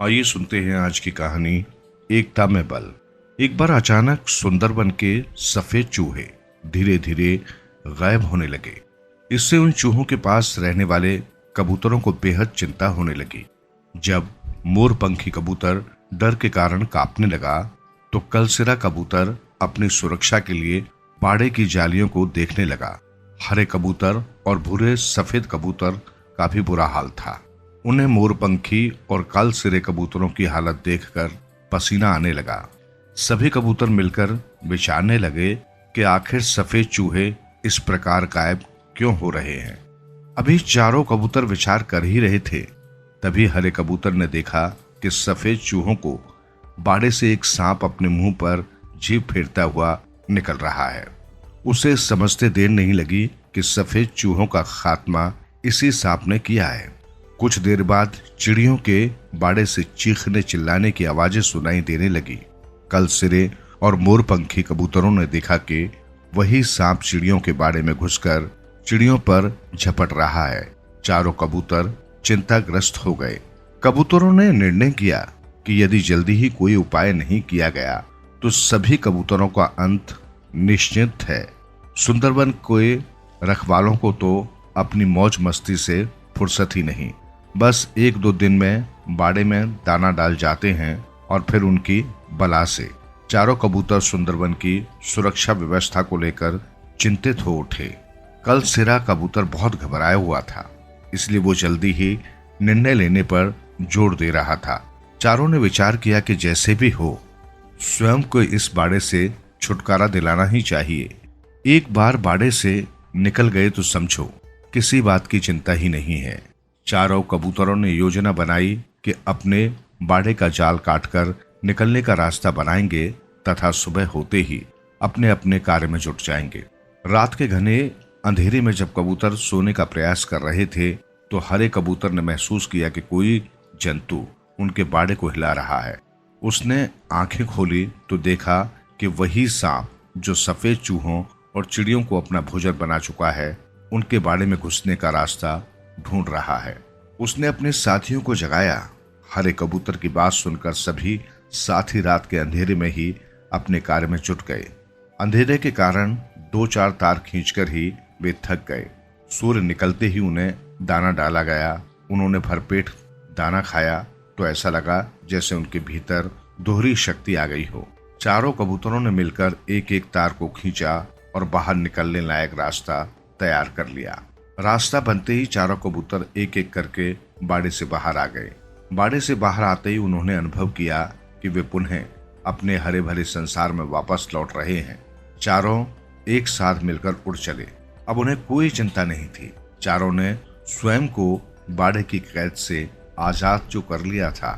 आइए सुनते हैं आज की कहानी एकता में बल। एक बार अचानक सुंदरबन के सफेद चूहे धीरे धीरे गायब होने लगे। इससे उन चूहों के पास रहने वाले कबूतरों को बेहद चिंता होने लगी। जब मोरपंखी कबूतर डर के कारण कांपने लगा तो कलसिरा कबूतर अपनी सुरक्षा के लिए बाड़े की जालियों को देखने लगा। हरे कबूतर और भूरे सफेद कबूतर का भी बुरा हाल था। उन्हें मोरपंखी और कलसिरे कबूतरों की हालत देखकर पसीना आने लगा। सभी कबूतर मिलकर विचारने लगे कि आखिर सफेद चूहे इस प्रकार गायब क्यों हो रहे हैं। अभी चारों कबूतर विचार कर ही रहे थे, तभी हरे कबूतर ने देखा कि सफेद चूहों को बाड़े से एक सांप अपने मुंह पर जीभ फेरता हुआ निकल रहा है। उसे समझते देर नहीं लगी कि सफेद चूहों का खात्मा इसी सांप ने किया है। कुछ देर बाद चिड़ियों के बाड़े से चीखने चिल्लाने की आवाजें सुनाई देने लगी। कलसिरे और मोरपंखी कबूतरों ने देखा कि वही सांप चिड़ियों के बाड़े में घुसकर चिड़ियों पर झपट रहा है। चारों कबूतर चिंताग्रस्त हो गए। कबूतरों ने निर्णय किया कि यदि जल्दी ही कोई उपाय नहीं किया गया तो सभी कबूतरों का अंत निश्चित है। सुंदरबन के रखवालों को तो अपनी मौज मस्ती से फुर्सत ही नहीं। बस 1-2 दिन में बाड़े में दाना डाल जाते हैं और फिर उनकी बला से चारों कबूतर सुंदरबन की सुरक्षा व्यवस्था को लेकर चिंतित हो उठे। कलसिरा कबूतर बहुत घबराया हुआ था, इसलिए वो जल्दी ही निर्णय लेने पर जोर दे रहा था। चारों ने विचार किया कि जैसे भी हो स्वयं को इस बाड़े से छुटकारा दिलाना ही चाहिए। एक बार बाड़े से निकल गए तो समझो किसी बात की चिंता ही नहीं है। चारों कबूतरों ने योजना बनाई कि अपने बाड़े का जाल काटकर निकलने का रास्ता बनाएंगे तथा सुबह होते ही अपने अपने कार्य में जुट जाएंगे। रात के घने अंधेरे में जब कबूतर सोने का प्रयास कर रहे थे तो हरे कबूतर ने महसूस किया कि कोई जंतु उनके बाड़े को हिला रहा है। उसने आंखें खोली तो देखा कि वही सांप जो सफेद चूहों और चिड़ियों को अपना भोजन बना चुका है, उनके बाड़े में घुसने का रास्ता ढूंढ रहा है। उसने अपने साथियों को जगाया। हरे कबूतर की बात सुनकर सभी साथी रात के अंधेरे में ही अपने कार्य में जुट गए। अंधेरे के कारण 2-4 तार खींचकर ही वे थक गए। सूर्य निकलते ही उन्हें दाना डाला गया। उन्होंने भरपेट दाना खाया तो ऐसा लगा जैसे उनके भीतर दोहरी शक्ति आ गई हो। चारों कबूतरों ने मिलकर एक-एक तार को खींचा और बाहर निकलने लायक रास्ता तैयार कर लिया। रास्ता बनते ही चारों कबूतर एक-एक करके बाड़े से बाहर आ गए। बाड़े से बाहर आते ही उन्होंने अनुभव किया कि वे पुनः अपने हरे भरे संसार में वापस लौट रहे हैं। चारों एक साथ मिलकर उड़ चले। अब उन्हें कोई चिंता नहीं थी। चारों ने स्वयं को बाड़े की कैद से आजाद जो कर लिया था,